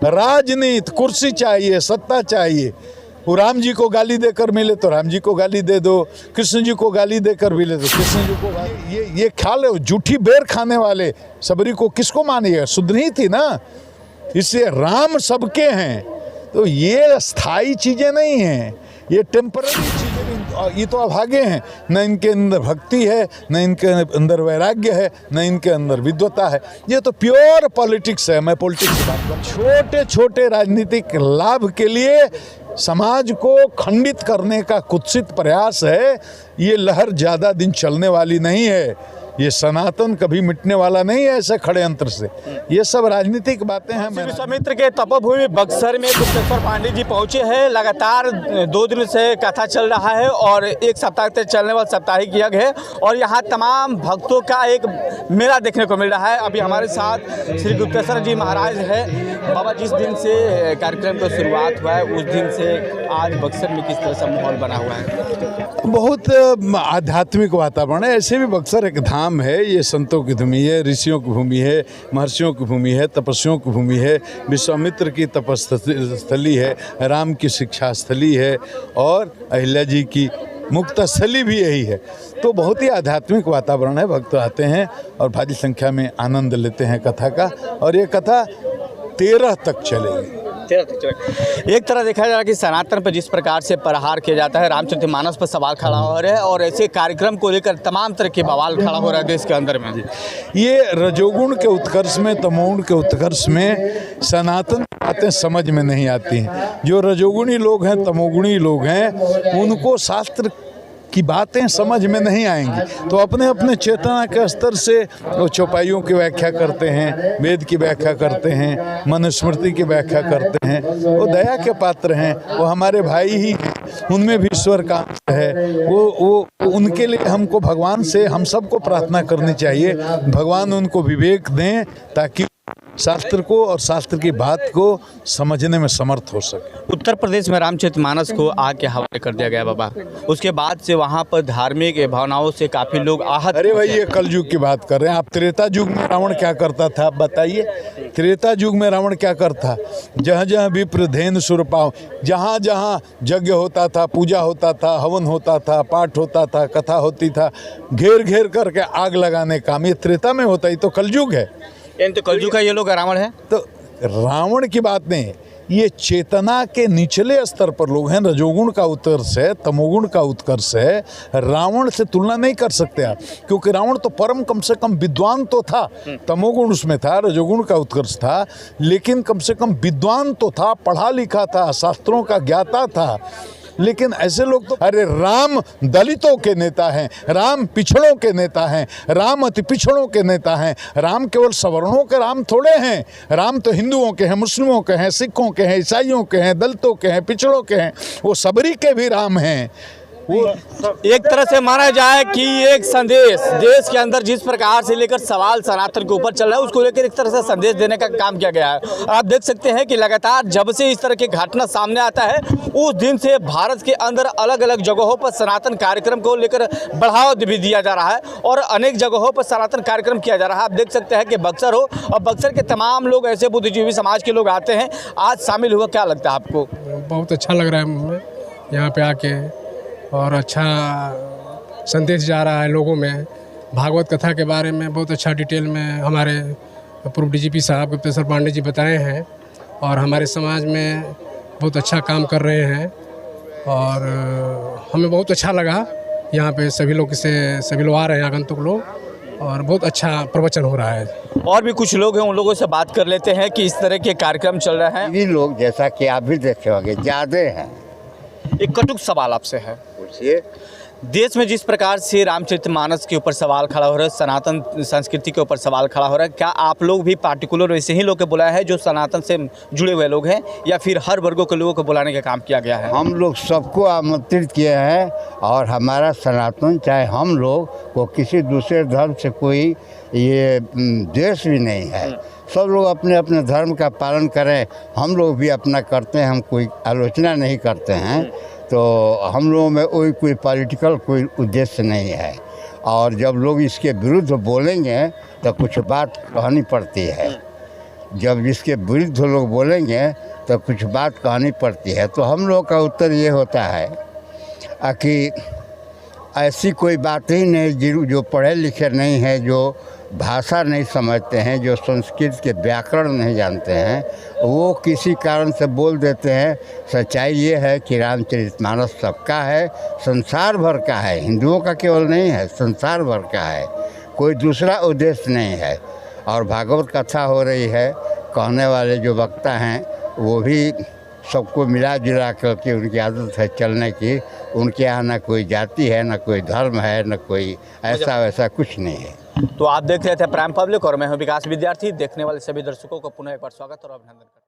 राजनीति, कुर्सी चाहिए, सत्ता चाहिए। वो राम जी को गाली देकर मिले तो राम जी को गाली दे दो, कृष्ण जी को गाली देकर मिले तो कृष्ण जी को ये ख्याल है। झूठी बेर खाने वाले सबरी को किसको मानिएगा, सुधनी थी ना। इससे राम सबके हैं, तो ये स्थायी चीजें नहीं हैं, ये टेम्पररी चीजें। ये तो अभागे हैं, न इनके अंदर भक्ति है, न इनके अंदर वैराग्य है, न इनके अंदर विद्वता है। ये तो प्योर पॉलिटिक्स है। मैं पॉलिटिक्स की बात करूं, छोटे छोटे राजनीतिक लाभ के लिए समाज को खंडित करने का कुत्सित प्रयास है। ये लहर ज़्यादा दिन चलने वाली नहीं है। ये सनातन कभी मिटने वाला नहीं है ऐसे खड़े अंतर से। ये सब राजनीतिक बातें हैं। विश्वामित्र के तपोभूमि बक्सर में गुप्तेश्वर पांडे जी पहुंचे हैं। लगातार 2 दिन से कथा चल रहा है और 1 सप्ताह तक चलने वाला साप्ताहिक यज्ञ है और यहाँ तमाम भक्तों का एक मेला देखने को मिल रहा है। अभी हमारे साथ श्री गुप्तेश्वर जी महाराज है। बाबा, जिस दिन से कार्यक्रम की शुरुआत हुआ है उस दिन से आज बक्सर में किस तरह से माहौल बना हुआ है? बहुत आध्यात्मिक वातावरण है। ऐसे भी बक्सर एक धाम है। ये संतों की भूमि है, ऋषियों की भूमि है, महर्षियों की भूमि है, तपस्वियों की भूमि है, विश्वामित्र की तपस्थली है, राम की शिक्षा स्थली है और अहिल्या जी की मुक्त स्थली भी यही है। तो बहुत ही आध्यात्मिक वातावरण है। भक्त आते हैं और भारी संख्या में आनंद लेते हैं कथा का, और ये कथा 13 तक चलेगी। एक तरह देखा जा रहा है कि सनातन पर जिस प्रकार से प्रहार किया जाता है, रामचरितमानस पर सवाल खड़ा हो रहा है और ऐसे कार्यक्रम को लेकर तमाम तरह के बवाल खड़ा हो रहा है देश के अंदर में। ये रजोगुण के उत्कर्ष में, तमोगुण के उत्कर्ष में सनातन बातें समझ में नहीं आती हैं। जो रजोगुणी लोग हैं, तमोगुणी लोग हैं, उनको शास्त्र की बातें समझ में नहीं आएंगी, तो अपने अपने चेतना के स्तर से वो चौपाइयों की व्याख्या करते हैं, वेद की व्याख्या करते हैं, मनुस्मृति की व्याख्या करते हैं। वो दया के पात्र हैं, वो हमारे भाई ही हैं, उनमें भी ईश्वर का अंश है। वो उनके लिए हमको भगवान से हम सबको प्रार्थना करनी चाहिए, भगवान उनको विवेक दें ताकि शास्त्र को और शास्त्र की बात को समझने में समर्थ हो सके। उत्तर प्रदेश में रामचरितमानस को आग के हवाले कर दिया गया बाबा, उसके बाद से वहाँ पर धार्मिक भावनाओं से काफ़ी लोग आहत। अरे भाई, ये कल युग की बात कर रहे हैं आप। त्रेता युग में रावण क्या करता था आप बताइए? त्रेता युग में रावण क्या करता? जहाँ जहाँ विप्र धेनु सुरपाव, जहाँ जहाँ यज्ञ होता था, पूजा होता था, हवन होता था, पाठ होता था, कथा होती था, घेर घेर करके आग लगाने काम, ये त्रेता में होता। ये तो कलयुग है। तो कलयुग का ये लोग रावण है। तो रावण की बात नहीं, ये चेतना के निचले स्तर पर लोग हैं। रजोगुण का उत्कर्ष है, तमोगुण का उत्कर्ष है। रावण से तुलना नहीं कर सकते आप, क्योंकि रावण तो परम कम से कम विद्वान तो था। तमोगुण उसमें था, रजोगुण का उत्कर्ष था, लेकिन कम से कम विद्वान तो था, पढ़ा लिखा था, शास्त्रों का ज्ञाता था। लेकिन ऐसे लोग तो, अरे राम दलितों के नेता हैं, राम पिछड़ों के नेता हैं, राम अति पिछड़ों के नेता हैं। राम केवल सवर्णों के राम थोड़े हैं, राम तो हिंदुओं के हैं, मुस्लिमों के हैं, सिखों के हैं, ईसाइयों के हैं, दलितों के हैं, पिछड़ों के हैं। वो सबरी के भी राम हैं। वो एक तरह से माना जाए कि एक संदेश देश के अंदर जिस प्रकार से लेकर सवाल सनातन के ऊपर चल रहा है, उसको लेकर एक तरह से संदेश देने का काम किया गया है। आप देख सकते हैं कि लगातार जब से इस तरह की घटना सामने आता है, उस दिन से भारत के अंदर अलग अलग जगहों पर सनातन कार्यक्रम को लेकर बढ़ावा भी दिया जा रहा है और अनेक जगहों पर सनातन कार्यक्रम किया जा रहा है। आप देख सकते हैं कि बक्सर हो और बक्सर के तमाम लोग ऐसे बुद्धिजीवी समाज के लोग आते हैं, आज शामिल हुआ। क्या लगता है आपको? बहुत अच्छा लग रहा है यहाँ पे आके, और अच्छा संदेश जा रहा है लोगों में। भागवत कथा के बारे में बहुत अच्छा डिटेल में हमारे पूर्व डीजीपी साहब गुप्तेश्वर पांडे जी बताए हैं और हमारे समाज में बहुत अच्छा काम कर रहे हैं और हमें बहुत अच्छा लगा। यहाँ पे सभी लोग आ रहे हैं, आगंतुक लोग, और बहुत अच्छा प्रवचन हो रहा है। और भी कुछ लोग हैं, उन लोगों से बात कर लेते हैं कि इस तरह के कार्यक्रम चल रहे हैं। ये लोग जैसा कि आप भी देखे होंगे ज़्यादा हैं। एक कटुक सवाल आपसे है, पूछिए। देश में जिस प्रकार से रामचरितमानस के ऊपर सवाल खड़ा हो रहा है, सनातन संस्कृति के ऊपर सवाल खड़ा हो रहा है, क्या आप लोग भी पार्टिकुलर वैसे ही लोग को बुलाया है जो सनातन से जुड़े हुए लोग हैं, या फिर हर वर्गों के लोगों को बुलाने का काम किया गया है? हम लोग सबको आमंत्रित किए हैं और हमारा सनातन, चाहे हम लोग को किसी दूसरे धर्म से कोई ये द्वेष भी नहीं है। सब लोग अपने अपने धर्म का पालन करें, हम लोग भी अपना करते हैं, हम कोई आलोचना नहीं करते हैं। तो हम लोगों में कोई पॉलिटिकल कोई उद्देश्य नहीं है, और जब लोग इसके विरुद्ध बोलेंगे तो कुछ बात कहनी पड़ती है। जब इसके विरुद्ध लोग बोलेंगे तो कुछ बात कहनी पड़ती है। तो हम लोग का उत्तर ये होता है कि ऐसी कोई बात ही नहीं, जो पढ़े लिखे नहीं है, जो भाषा नहीं समझते हैं, जो संस्कृत के व्याकरण नहीं जानते हैं, वो किसी कारण से बोल देते हैं। सच्चाई ये है कि रामचरितमानस सबका है, संसार भर का है, हिंदुओं का केवल नहीं है, संसार भर का है, कोई दूसरा उद्देश्य नहीं है। और भागवत कथा हो रही है, कहने वाले जो वक्ता हैं वो भी सबको मिला जुला करके उनकी आदत है चलने की। उनके यहाँ ना कोई जाति है, ना कोई धर्म है, ना कोई ऐसा वैसा कुछ नहीं है। तो आप देख रहे थे प्राइम पब्लिक और मैं हूं विकास विद्यार्थी। देखने वाले सभी दर्शकों को पुनः एक बार स्वागत और अभिनंदन करता हूं।